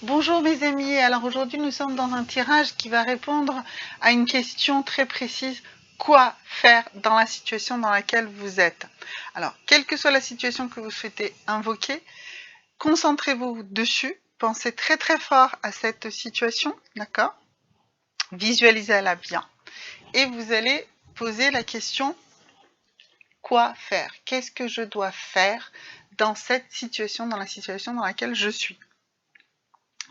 Bonjour mes amis, alors aujourd'hui nous sommes dans un tirage qui va répondre à une question très précise. Quoi faire dans la situation dans laquelle vous êtes? Alors, quelle que soit la situation que vous souhaitez invoquer, concentrez-vous dessus, pensez très très fort à cette situation, d'accord? Visualisez-la bien. Et vous allez poser la question, quoi faire? Qu'est-ce que je dois faire dans cette situation, dans la situation dans laquelle je suis?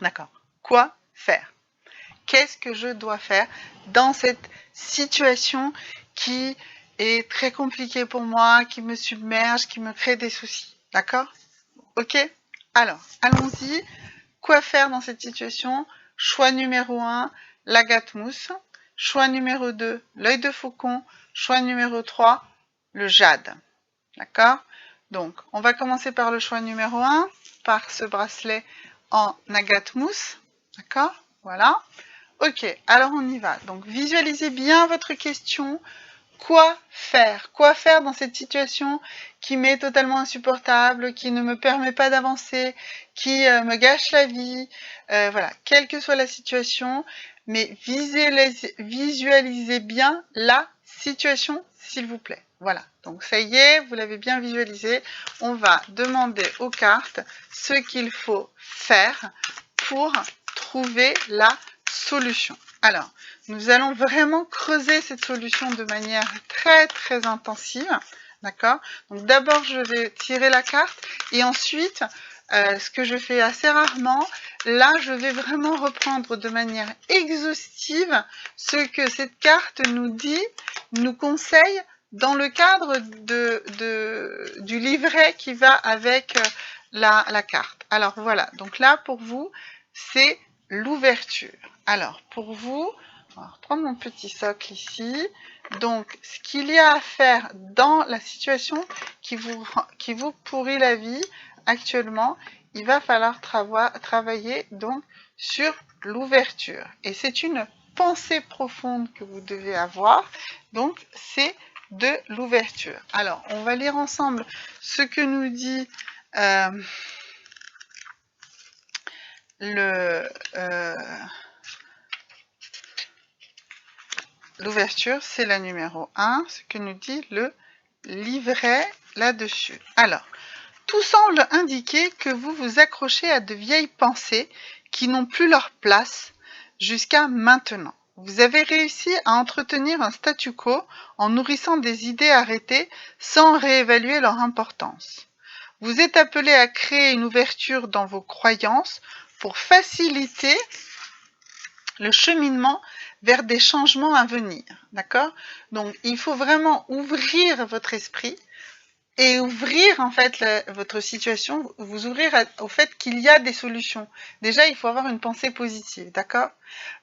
D'accord? Quoi faire? Qu'est-ce que je dois faire dans cette situation qui est très compliquée pour moi, qui me submerge, qui me crée des soucis. D'accord? Ok? Alors, allons-y. Quoi faire dans cette situation? Choix numéro 1, la gâte-mousse. Choix numéro 2, l'œil de faucon. Choix numéro 3, le jade. D'accord? Donc, on va commencer par le choix numéro 1, par ce bracelet en agate-mousse. D'accord? Voilà. Ok, alors on y va. Donc visualisez bien votre question. Quoi faire? Quoi faire dans cette situation qui m'est totalement insupportable, qui ne me permet pas d'avancer, qui me gâche la vie? Voilà, quelle que soit la situation, mais visualisez bien la situation, s'il vous plaît. Voilà, donc ça y est, vous l'avez bien visualisé. On va demander aux cartes ce qu'il faut faire pour trouver la solution. Alors, nous allons vraiment creuser cette solution de manière très très intensive. D'accord? Donc d'abord, je vais tirer la carte et ensuite, ce que je fais assez rarement, là, je vais vraiment reprendre de manière exhaustive ce que cette carte nous dit, nous conseille dans le cadre du livret qui va avec la carte. Alors voilà, donc là, pour vous, c'est l'ouverture. Alors, pour vous, on va reprendre mon petit socle ici. Donc, ce qu'il y a à faire dans la situation qui vous pourrit la vie actuellement, il va falloir travailler donc sur l'ouverture. Et c'est une pensée profonde que vous devez avoir. Donc, c'est de l'ouverture. Alors, on va lire ensemble ce que nous dit l'ouverture, c'est la numéro 1, ce que nous dit le livret là-dessus. Alors, tout semble indiquer que vous vous accrochez à de vieilles pensées qui n'ont plus leur place jusqu'à maintenant. Vous avez réussi à entretenir un statu quo en nourrissant des idées arrêtées sans réévaluer leur importance. Vous êtes appelé à créer une ouverture dans vos croyances pour faciliter le cheminement vers des changements à venir. D'accord? Donc, il faut vraiment ouvrir votre esprit et ouvrir en fait votre situation, vous ouvrir au fait qu'il y a des solutions. Déjà, il faut avoir une pensée positive. D'accord?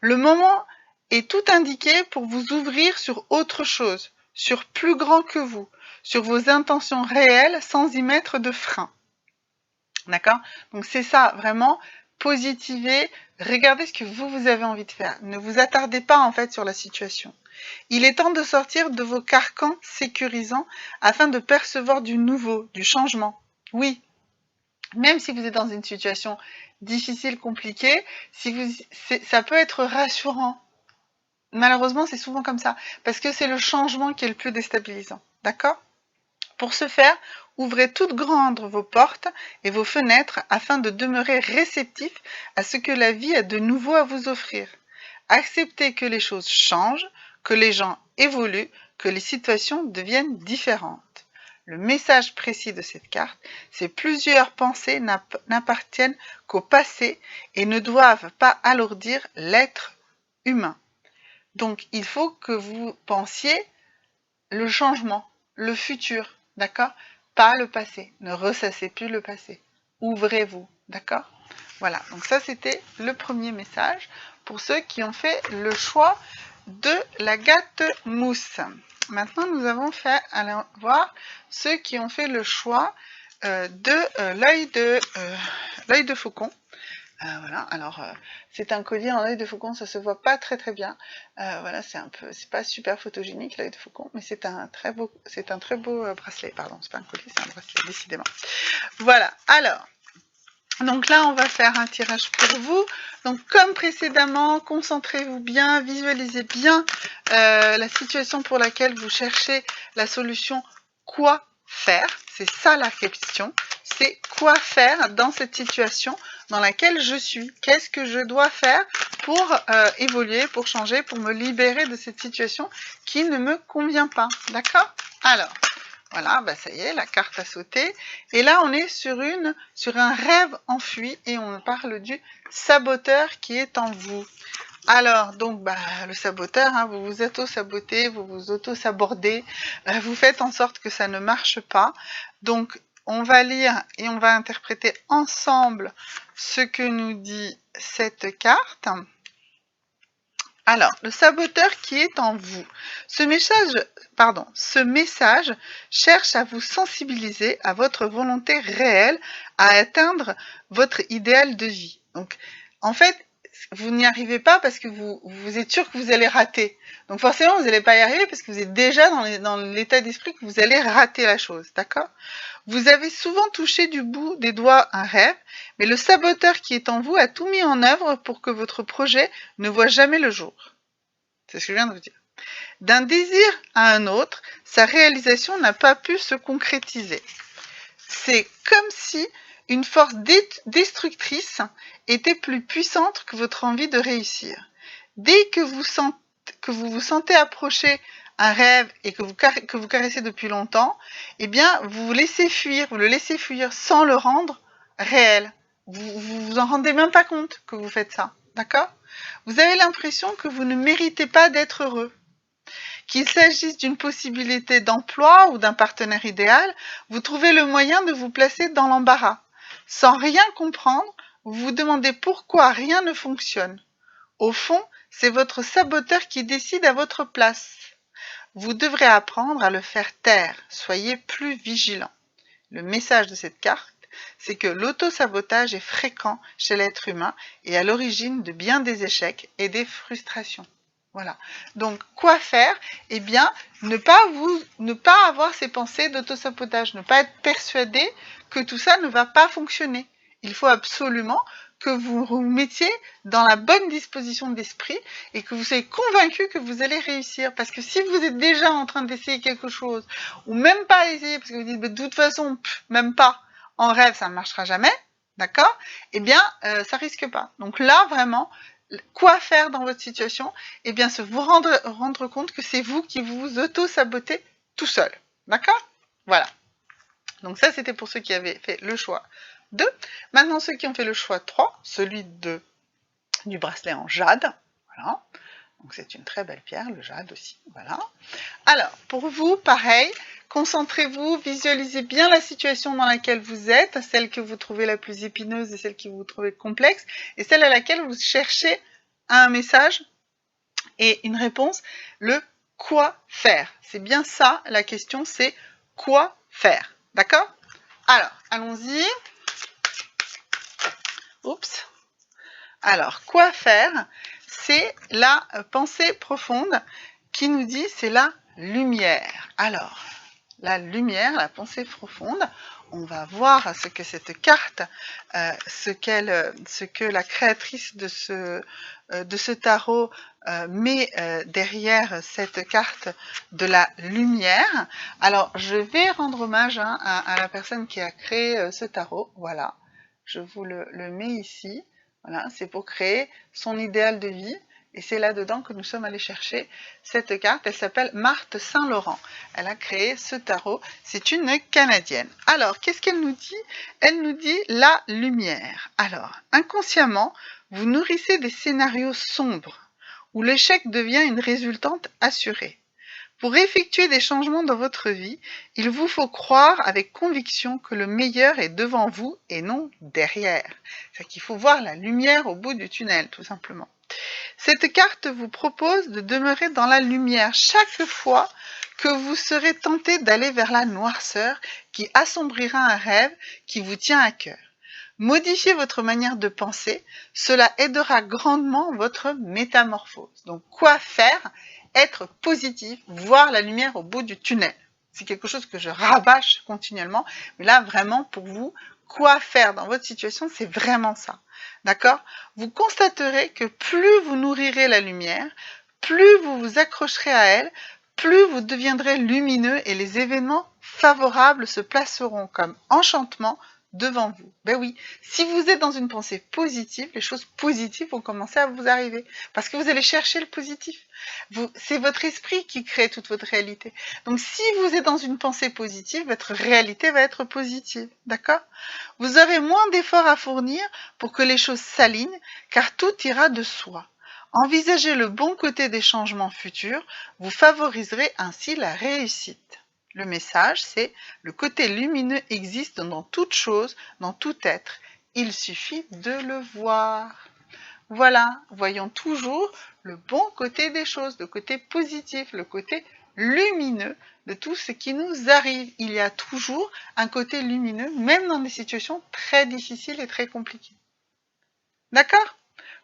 Le moment est tout indiqué pour vous ouvrir sur autre chose, sur plus grand que vous, sur vos intentions réelles sans y mettre de frein. D'accord? Donc c'est ça, vraiment, positivez, regardez ce que vous avez envie de faire. Ne vous attardez pas en fait sur la situation. Il est temps de sortir de vos carcans sécurisants afin de percevoir du nouveau, du changement. Oui, même si vous êtes dans une situation difficile, compliquée, ça peut être rassurant. Malheureusement, c'est souvent comme ça, parce que c'est le changement qui est le plus déstabilisant. D'accord? Pour ce faire, ouvrez toutes grandes vos portes et vos fenêtres afin de demeurer réceptif à ce que la vie a de nouveau à vous offrir. Acceptez que les choses changent, que les gens évoluent, que les situations deviennent différentes. Le message précis de cette carte, c'est plusieurs pensées n'appartiennent qu'au passé et ne doivent pas alourdir l'être humain. Donc, il faut que vous pensiez le changement, le futur, d'accord? Pas le passé. Ne ressassez plus le passé. Ouvrez-vous, d'accord? Voilà, donc ça c'était le premier message pour ceux qui ont fait le choix de la gâte-mousse. Maintenant, nous avons fait, allons voir ceux qui ont fait le choix de l'œil de faucon. Voilà, alors c'est un collier en œil de faucon, ça se voit pas très très bien. Voilà, c'est pas super photogénique l'œil de faucon, mais c'est un très beau bracelet. Pardon, c'est pas un collier, c'est un bracelet, décidément. Voilà, alors Donc là, on va faire un tirage pour vous. Donc comme précédemment, concentrez-vous bien, visualisez bien la situation pour laquelle vous cherchez la solution. Quoi faire? C'est ça la question. C'est quoi faire dans cette situation dans laquelle je suis? Qu'est-ce que je dois faire pour évoluer, pour changer, pour me libérer de cette situation qui ne me convient pas? D'accord? Alors, voilà, bah ça y est, la carte a sauté. Et là, on est sur un rêve enfui et on parle du saboteur qui est en vous. Alors, donc, bah, le saboteur, hein, vous vous auto-sabotez, vous vous auto-sabordez, vous faites en sorte que ça ne marche pas. Donc, on va lire et on va interpréter ensemble ce que nous dit cette carte. Alors, le saboteur qui est en vous. Ce message cherche à vous sensibiliser à votre volonté réelle à atteindre votre idéal de vie. Donc, en fait, vous n'y arrivez pas parce que vous êtes sûr que vous allez rater. Donc forcément, vous n'allez pas y arriver parce que vous êtes déjà dans l'état d'esprit que vous allez rater la chose, d'accord? Vous avez souvent touché du bout des doigts un rêve, mais le saboteur qui est en vous a tout mis en œuvre pour que votre projet ne voit jamais le jour. C'est ce que je viens de vous dire. D'un désir à un autre, sa réalisation n'a pas pu se concrétiser. C'est comme si une force destructrice était plus puissante que votre envie de réussir. Dès que vous vous sentez approcher un rêve et que vous caressez depuis longtemps, eh bien, vous le laissez fuir sans le rendre réel. Vous en rendez même pas compte que vous faites ça, d'accord? Vous avez l'impression que vous ne méritez pas d'être heureux. Qu'il s'agisse d'une possibilité d'emploi ou d'un partenaire idéal, vous trouvez le moyen de vous placer dans l'embarras. Sans rien comprendre, vous vous demandez pourquoi rien ne fonctionne. Au fond, c'est votre saboteur qui décide à votre place. Vous devrez apprendre à le faire taire. Soyez plus vigilant. Le message de cette carte, c'est que l'auto-sabotage est fréquent chez l'être humain et à l'origine de bien des échecs et des frustrations. Voilà. Donc, quoi faire? Eh bien, ne pas avoir ces pensées d'auto-sabotage, ne pas être persuadé que tout ça ne va pas fonctionner. Il faut absolument que vous vous mettiez dans la bonne disposition d'esprit et que vous soyez convaincu que vous allez réussir. Parce que si vous êtes déjà en train d'essayer quelque chose, ou même pas essayer, parce que vous dites, de toute façon, même pas, en rêve, ça ne marchera jamais, d'accord? Eh bien, ça risque pas. Donc là, vraiment, quoi faire dans votre situation? Eh bien, c'est vous rendre compte que c'est vous qui vous auto-sabotez tout seul. D'accord? Voilà. Donc ça, c'était pour ceux qui avaient fait le choix 2. Maintenant, ceux qui ont fait le choix 3, celui du bracelet en jade. Voilà. Donc c'est une très belle pierre, le jade aussi. Voilà. Alors, pour vous, pareil, concentrez-vous, visualisez bien la situation dans laquelle vous êtes, celle que vous trouvez la plus épineuse et celle que vous trouvez complexe, et celle à laquelle vous cherchez un message et une réponse, le quoi faire. C'est bien ça la question, c'est quoi faire. D'accord? Alors, allons-y. Oups. Alors, quoi faire? C'est la pensée profonde qui nous dit c'est la lumière. Alors, la lumière, la pensée profonde, on va voir ce que cette carte, ce que la créatrice de ce tarot met derrière cette carte de la lumière. Alors, je vais rendre hommage à la personne qui a créé ce tarot. Voilà, je vous le mets ici. Voilà, c'est pour créer son idéal de vie. Et c'est là-dedans que nous sommes allés chercher cette carte. Elle s'appelle Marthe Saint-Laurent. Elle a créé ce tarot. C'est une Canadienne. Alors, qu'est-ce qu'elle nous dit? Elle nous dit la lumière. Alors, inconsciemment, vous nourrissez des scénarios sombres où l'échec devient une résultante assurée. Pour effectuer des changements dans votre vie, il vous faut croire avec conviction que le meilleur est devant vous et non derrière. C'est-à-dire qu'il faut voir la lumière au bout du tunnel, tout simplement. Cette carte vous propose de demeurer dans la lumière chaque fois que vous serez tenté d'aller vers la noirceur qui assombrira un rêve qui vous tient à cœur. Modifiez votre manière de penser, cela aidera grandement votre métamorphose. Donc, quoi faire? Être positif, voir la lumière au bout du tunnel. C'est quelque chose que je rabâche continuellement, mais là, vraiment, pour vous, quoi faire dans votre situation, c'est vraiment ça. D'accord? Vous constaterez que plus vous nourrirez la lumière, plus vous vous accrocherez à elle, plus vous deviendrez lumineux et les événements favorables se placeront comme enchantement devant vous. Ben oui, si vous êtes dans une pensée positive, les choses positives vont commencer à vous arriver parce que vous allez chercher le positif. C'est votre esprit qui crée toute votre réalité. Donc si vous êtes dans une pensée positive, votre réalité va être positive. D'accord? Vous aurez moins d'efforts à fournir pour que les choses s'alignent car tout ira de soi. Envisagez le bon côté des changements futurs, vous favoriserez ainsi la réussite. Le message, c'est le côté lumineux existe dans toute chose, dans tout être. Il suffit de le voir. Voilà, voyons toujours le bon côté des choses, le côté positif, le côté lumineux de tout ce qui nous arrive. Il y a toujours un côté lumineux, même dans des situations très difficiles et très compliquées. D'accord ?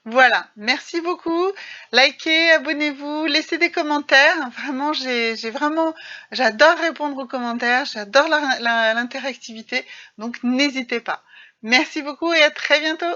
Voilà, merci beaucoup. Likez, abonnez-vous, laissez des commentaires. Vraiment, j'adore répondre aux commentaires, j'adore l'interactivité. Donc, n'hésitez pas. Merci beaucoup et à très bientôt.